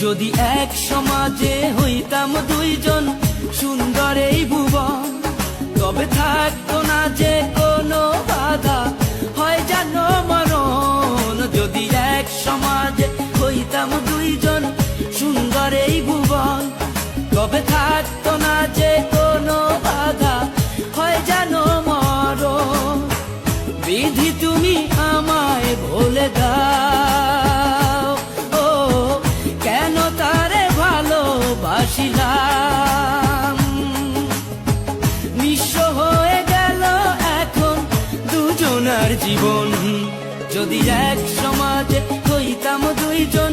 যদি এক সমাজে হইতাম দুইজন সুন্দর এই ভুবন, তবে থাকতো না যে কোনো বাধা, হয় জানো মরণ। যদি এক সমাজে হইতাম দুইজন সুন্দর এই ভুবন, তবে থাকতো না যে কোনো বাধা, হয় জানো মরণ। বিধি তুমি আমায় ভুলে দাও, ও কেন তারে ভালোবাসিলাম। নিঃস্ব হয়ে গেল এখন দুজনার জীবন। যদি এক সমাজে হইতাম দুইজন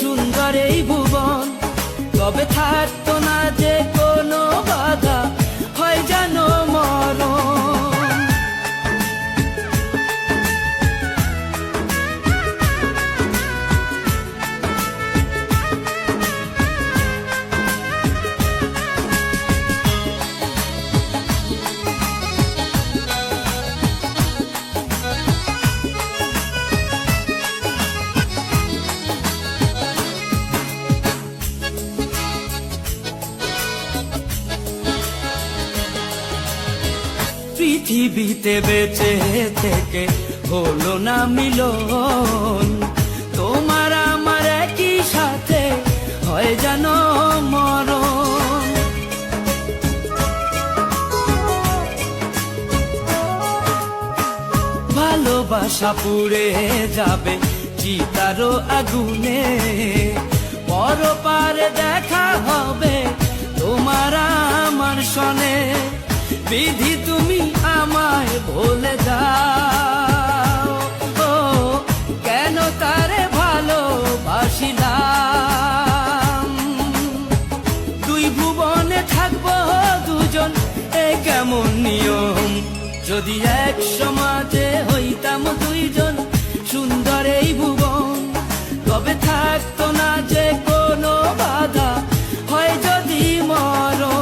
সুন্দর এই ভুবন, তবে থাকতো না যে কোনো বাধা, হয় জানো মরণ। পৃথিবীতে বেঁচে থেকে হলো না মিলন, তোমার আমার একই সাথে হয় জানো মরণ। ভালোবাসা পুড়ে যাবে চিতারও আগুনে, পরপারে দেখা হবে তোমার আমার সনে। বিধি তুমি আমায় ভুলে দাও, ও কেন তারে ভালোবাসিলাম। দুই ভুবনে থাকবো দুজন, এ কেমন নিয়ম। যদি এক সমাজে হইতাম দুইজন সুন্দর এই ভুবন, তবে থাকতো না যে কোনো বাধা, হয় যদি মরণ।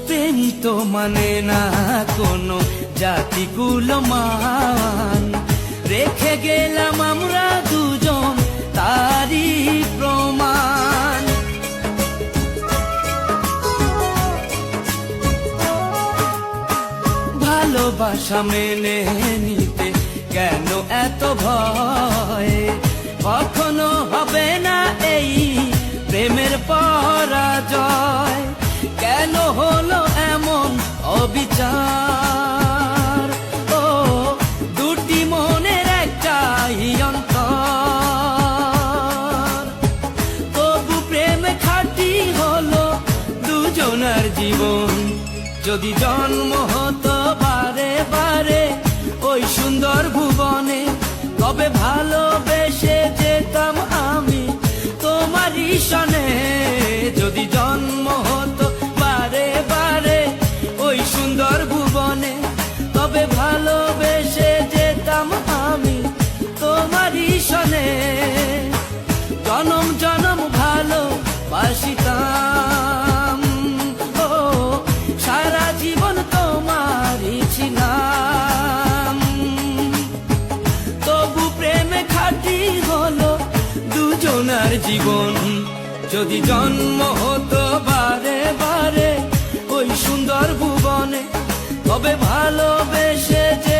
প্রেম তো মানে না কোনো জাতি কুলমান, রেখে গেলাম আমরা দুজন তারই প্রমাণ। ভালোবাসা মেনে নিতে কেন এত ভয়, কখনো হবে না এই প্রেমের পরাজয়। কেন হলো এমন অবিচার, ও দুটি মনের একটাই অন্তর। তবু প্রেম খাঁটি হলো দুজনার জীবন। যদি জন্ম হতো বারে বারে ওই সুন্দর ভুবনে, তবে ভালোবেসে যেতাম আমি তোমারই সনে। যদি জন্ম হতো বারে বারে ওই সুন্দর ভুবনে, তবে ভালোবেসে যেতাম আমি তোমারই সনে। জনম জনম ভালোবাসিতাম, ও সারা জীবন তোমারই ছিলাম। তবু প্রেমে খাঁটি হলো দুজনার জীবন। যদি জন্ম হতো বারে বারে ওই সুন্দর ভুবনে, তবে ভালোবেসে যে